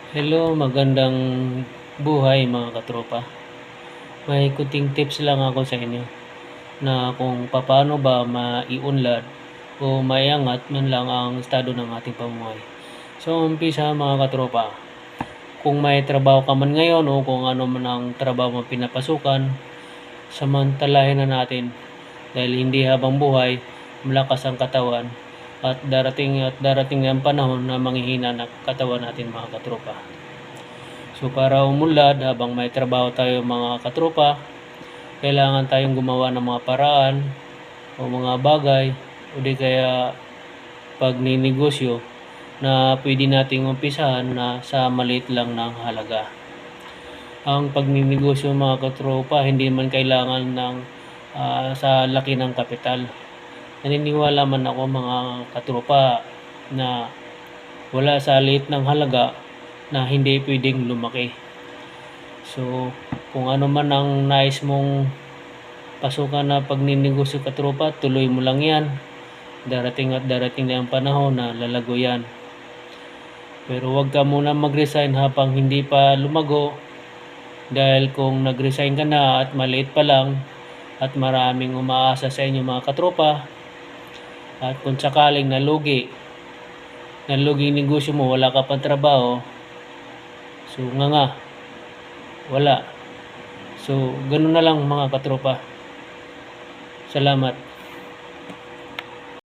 Hello, magandang buhay mga katropa. May kunting tips lang ako sa inyo na kung paano ba maiunlad o maiangat man lang ang estado ng ating pamumuhay. So, umpisa mga katropa, kung may trabaho ka man ngayon o kung ano man ang trabaho mo pinapasukan, samantalahin na natin dahil hindi habang buhay malakas ang katawan at darating ang panahon na manghihina ng katawan natin mga katropa. So para umunlad habang may trabaho tayo mga katropa, kailangan tayong gumawa ng mga paraan o mga bagay o di kaya pagninegosyo na pwede nating umpisahan na sa maliit lang ng halaga. Ang pagninegosyo mga katropa, hindi man kailangan ng sa laki ng kapital. Naniniwala man ako mga katropa na wala sa liit ng halaga na hindi pwedeng lumaki. So, kung ano man ang nais mong pasukan na pagninegosyo katropa, tuloy mo lang yan. Darating na ang panahon na lalago yan. Pero huwag ka muna mag-resign habang hindi pa lumago. Dahil kung nag-resign ka na at maliit pa lang at maraming umaasa sa inyo mga katropa, at kung sakaling nalugi negosyo mo, wala ka pang trabaho, so wala. So, ganun na lang mga katropa. Salamat.